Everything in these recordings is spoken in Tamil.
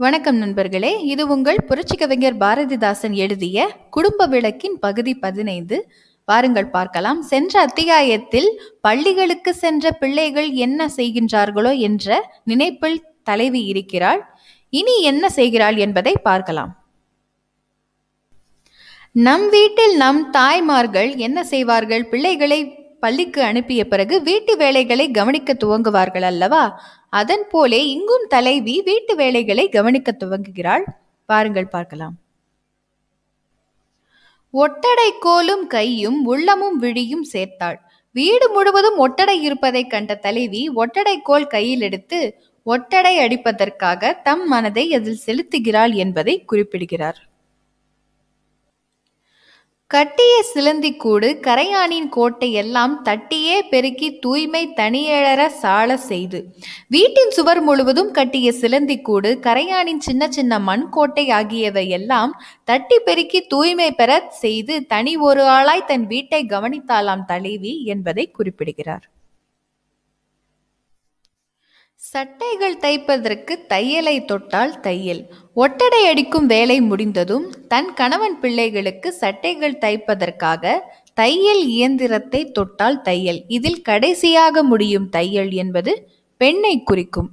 வணக்கம் நண்பர்களே, இது உங்கள் புரட்சி கவிஞர் பாரதிதாசன் எழுதிய குடும்ப விளக்கின் பகுதி 15. வாருங்கள் பார்க்கலாம். சென்ற அத்தியாயத்தில் பள்ளிகளுக்கு சென்ற பிள்ளைகள் என்ன செய்கின்றார்களோ என்ற நினைப்பில் தலைவி இருக்கிறாள். இனி என்ன செய்கிறாள் என்பதை பார்க்கலாம். நம் வீட்டில் நம் தாய்மார்கள் என்ன செய்வார்கள்? பிள்ளைகளை பள்ளிக்கு அனுப்பிய பிறகு வீட்டு வேலைகளை கவனிக்க துவங்குவார்கள் அல்லவா? அதன் போலே இங்கும் தலைவி வீட்டு வேலைகளை கவனிக்க துவங்குகிறாள். பாருங்கள் பார்க்கலாம். ஒட்டடை கோலும் கையும் உள்ளமும் விழியும் சேர்த்தாள். வீடு முழுவதும் ஒட்டடை இருப்பதை கண்ட தலைவி ஒட்டடை கோல் கையில் எடுத்து ஒட்டடை அடிப்பதற்காக தம் மனதை அதில் செலுத்துகிறாள் என்பதை குறிப்பிடுகிறார். கட்டிய சிலந்திக்கூடு கரையானின் கோட்டை எல்லாம் தட்டியே பெருக்கி தூய்மை தனியழற சால செய்து. வீட்டின் சுவர் முழுவதும் கட்டிய சிலந்திக்கூடு கரையானின் சின்ன சின்ன மண் கோட்டை ஆகியவை எல்லாம் தட்டி பெருக்கி தூய்மை பெற செய்து தனி ஒரு ஆளாய் தன் வீட்டை கவனித்தாளாம் தலைவி என்பதை குறிப்பிடுகிறார். சட்டைகள் தைப்பதற்கு தையலை தொட்டால் தையல். ஒட்டடை அடிக்கும் வேலை முடிந்ததும் தன் கணவன் பிள்ளைகளுக்கு சட்டைகள் தைப்பதற்காக தையல் இயந்திரத்தை தொட்டால் தையல். இதில் கடைசியாக முடியும் தையல் என்பது பெண்ணை குறிக்கும்.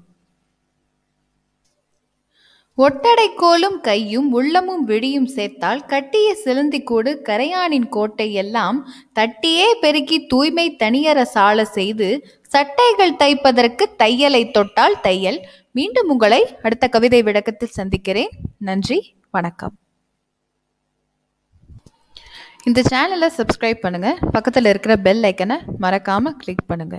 ஒட்டடை கோலும் கையும் உள்ளமும் விழியும் சேர்த்தால் கட்டிய சிலந்திக்கூடு கரையானின் கோட்டை எல்லாம் தட்டியே பெருக்கி தூய்மை தனியற சால செய்து சட்டைகள் தைப்பதற்கு தையலை தொட்டால் தையல். மீண்டும் உங்களை அடுத்த கவிதை விளக்கத்தில் சந்திக்கிறேன். நன்றி, வணக்கம். இந்த சேனலை சப்ஸ்கிரைப் பண்ணுங்க, பக்கத்தில் இருக்கிற பெல் ஐக்கனை மறக்காம கிளிக் பண்ணுங்க.